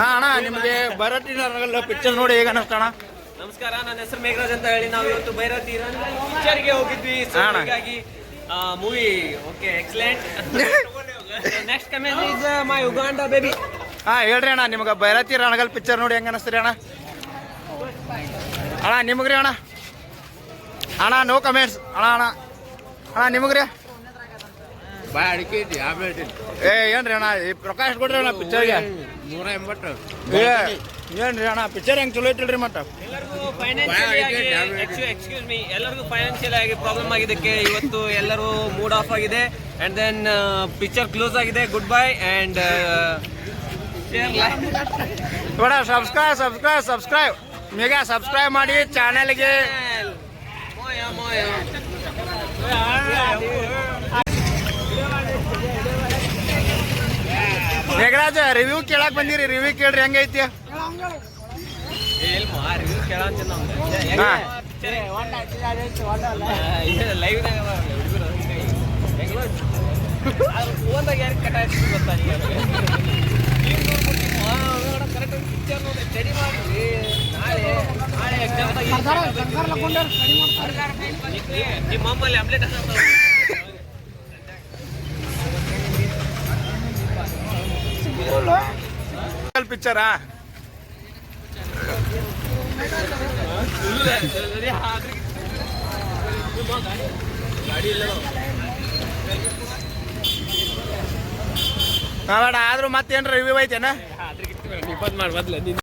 ಹಾ ಅಣ್ಣ, ನಿಮಗೆ ಭೈರತಿ ರಂಗಲ್ ಪಿಕ್ಚರ್ ನೋಡಿ ಹೇಗೆ ಅನಿಸ್ತಾ ಅಣ್ಣ? ನಮಸ್ಕಾರ, ನನ್ನ ಹೆಸರು ಮೇಘರಾಜ್ ಅಂತ ಹೇಳಿ. ನಾವು ಇವತ್ತು ಭೈರತಿ ಪಿಕ್ಚರ್ಗೆ ಹೋಗಿದ್ವಿ. ಸೊ ಹಾಗಾಗಿ movie okay excellent. Next comment is my Uganda baby. ಹಾ ಹೇಳ್ರಿ ಅಣ್ಣ, ನಿಮ್ಗೆ ಭೈರತಿ ರಣಗಲ್ ಪಿಕ್ಚರ್ ನೋಡಿ ಹೆಂಗೆ ಅನಿಸ್ತೀರಿ ಅಣ್ಣ? ಅಣ್ಣ ನಿಮಗ್ರಿ ಅಣ್ಣ? ಅಣ್ಣ ನೋ ಕಮೆಂಟ್ಸ್ ಅಣ್ಣ. ಅಣ್ಣ ಅಣ್ಣ ನಿಮಗ್ರಿ? ಏ ಏನ್ರಿ ಅಣ್ಣ, ಈ ಪ್ರಕಾಶ್ ಕೊಡ್ರಿ ಅಣ್ಣ ಪಿಕ್ಚರ್ಗೆ 180. ಏನ್ರಿ ಅಣ್ಣ ಪಿಕ್ಚರ್ ಹೆಂಗೆ ಚಲೋ ಐತಿಲ್ರಿ ಮತ್ತೆ? ಎಕ್ಸ್ಕ್ಯೂಸ್ ಮೀ, ಎಲ್ಲರಿಗೂ ಫೈನಾನ್ಷಿಯಲ್ ಆಗಿ ಪ್ರಾಬ್ಲಮ್ ಆಗಿದ್ದಕ್ಕೆ ಇವತ್ತು ಎಲ್ಲರೂ ಮೂಡ್ ಆಫ್ ಆಗಿದೆ. ಅಂಡ್ ದೆನ್ ಪಿಕ್ಚರ್ ಕ್ಲೋಸ್ ಆಗಿದೆ. ಗುಡ್ ಬೈ ಅಂಡ್ ಬೇಡ, ಸಬ್ಸ್ಕ್ರೈಬ್ ಮೇಗ ಸಬ್ಸ್ಕ್ರೈಬ್ ಮಾಡಿ ಚಾನೆಲ್ಗೆ. ಮೇಘರಾಜ್ ರಿವ್ಯೂ ಕೇಳಕ್ ಬಂದಿರಿ, ರಿವ್ಯೂ ಕೇಳ್ರಿ ಹೆಂಗೈತಿ? ರಿವ್ಯೂ ಕೇಳಂತ ಲೈವ್ ಫೋನ್ದಾಗ ಯಾರಿಗೆ ಕಟ್ಟಾಯ್ತು ಗೊತ್ತಾ? ಕರೆಕ್ಟ್ ಪಿಕ್ಚರ್ ನೋಡಿ ಸ್ಟಡಿ ಮಾಡಿ. ನಾಳೆ ಎಕ್ಸಾಮ್ ನಿಮ್ಮ ಅಮ್ಮಲ್ಲಿ ಆಮ್ಲೆಟ್ ಪಿಕ್ಚರಾ? ಬೇಡ, ಆದ್ರೂ ಮತ್ತೇನ್ರ ರಿವ್ಯೂ ಐತೇನ? ಮಾಡ್ಬದ್ಲ